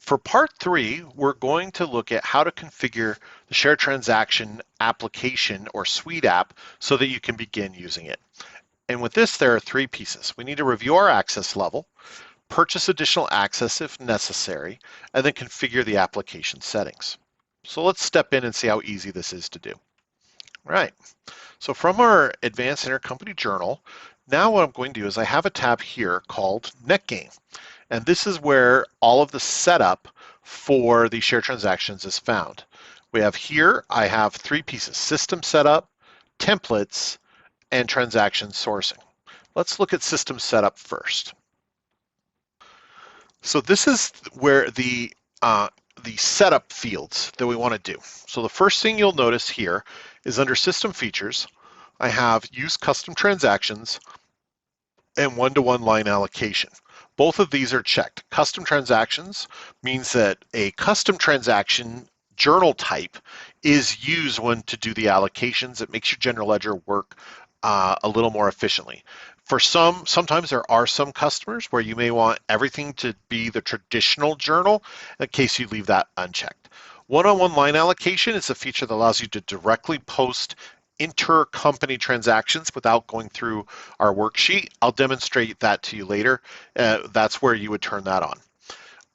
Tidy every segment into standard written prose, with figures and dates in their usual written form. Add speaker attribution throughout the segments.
Speaker 1: For part 3, we're going to look at how to configure the Shared Transaction application or SuiteApp so that you can begin using it. And with this, there are 3 pieces. We need to review our access level, purchase additional access if necessary, and then configure the application settings. So let's step in and see how easy this is to do. All right, so from our Advanced Intercompany Journal, now what I'm going to do is I have a tab here called Netgain. And this is where all of the setup for the shared transactions is found. We have here, I have 3 pieces: system setup, templates, and transaction sourcing. Let's look at system setup first. So this is where the setup fields that we want to do. So the first thing you'll notice here is under system features, I have use custom transactions and one-to-one line allocation. Both of these are checked. Custom transactions means that a custom transaction journal type is used when to do the allocations. It makes your general ledger work a little more efficiently. For sometimes there are some customers where you may want everything to be the traditional journal in case you leave that unchecked. One-on-one line allocation is a feature that allows you to directly post intercompany transactions without going through our worksheet. I'll demonstrate that to you later. That's where you would turn that on.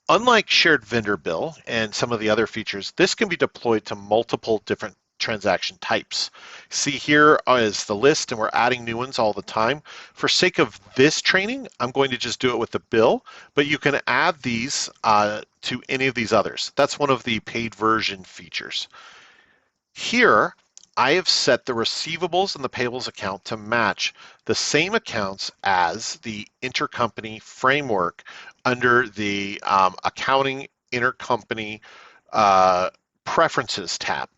Speaker 1: Unlike shared vendor bill and some of the other features, this can be deployed to multiple different transaction types. See here is the list, and we're adding new ones all the time. For sake of this training, I'm going to just do it with the bill, but you can add these to any of these others. That's one of the paid version features. Here, I have set the receivables and the payables account to match the same accounts as the intercompany framework under the accounting intercompany preferences tab.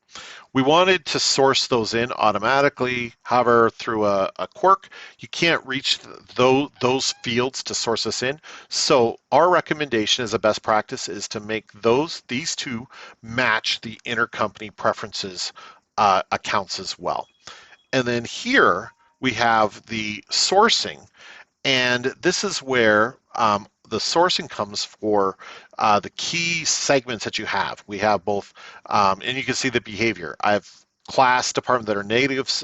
Speaker 1: We wanted to source those in automatically. However, through a quirk, you can't reach those fields to source us in. So our recommendation as a best practice is to make these two match the intercompany preferences accounts as well. And then here we have the sourcing, and this is where the sourcing comes for the key segments that you have. We have both, and you can see the behavior. I have class department that are natives,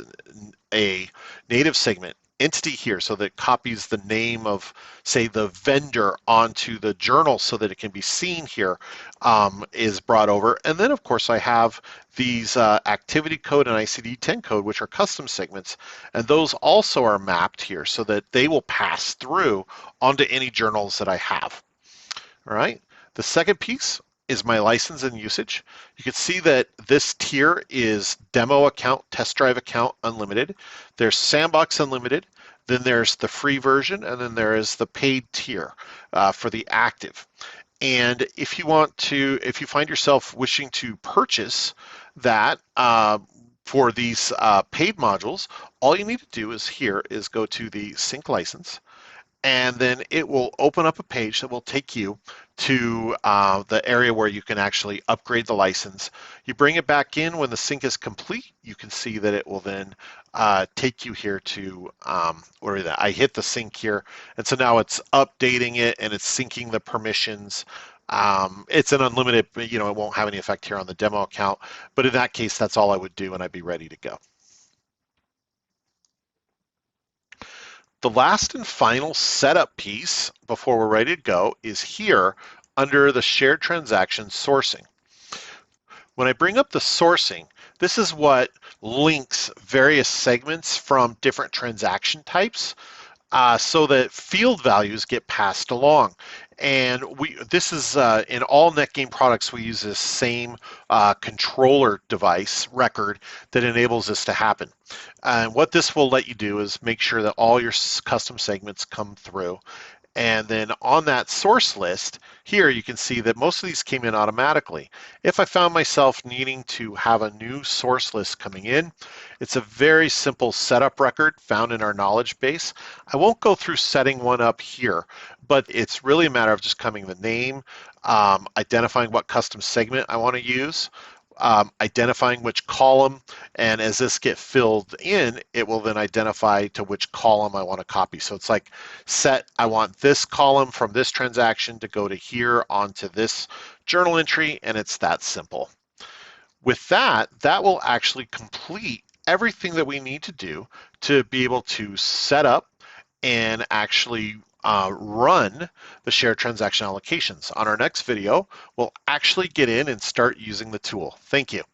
Speaker 1: a native segment entity here, so that copies the name of, say, the vendor onto the journal so that it can be seen here, is brought over. And then, of course, I have these activity code and ICD-10 code, which are custom segments, and those also are mapped here so that they will pass through onto any journals that I have. All right. The second piece is my license and usage. You can see that this tier is demo account, test drive account, unlimited. There's sandbox unlimited, then there's the free version, and then there is the paid tier for the active. And if you find yourself wishing to purchase that for these paid modules, all you need to do is go to the sync license, and then it will open up a page that will take you to the area where you can actually upgrade the license. You bring it back in when the sync is complete. You can see that it will then take you here to where is that? I hit the sync here, and so now it's updating it and it's syncing the permissions. It's an unlimited, it won't have any effect here on the demo account, but in that case, that's all I would do and I'd be ready to go. The last and final setup piece before we're ready to go is here under the shared transaction sourcing. When I bring up the sourcing, this is what links various segments from different transaction types so that field values get passed along. And this is in all Netgain products, we use this same controller device record that enables this to happen. And what this will let you do is make sure that all your custom segments come through. And then on that source list, here you can see that most of these came in automatically. If I found myself needing to have a new source list coming in, it's a very simple setup record found in our knowledge base. I won't go through setting one up here, but it's really a matter of just coming the name, identifying what custom segment I want to use, identifying which column, and as this get filled in, it will then identify to which column I want to copy. So it's like set, I want this column from this transaction to go to here onto this journal entry, and it's that simple. With that, that will actually complete everything that we need to do to be able to set up and actually run the shared transaction allocations. On our next video, we'll actually get in and start using the tool. Thank you.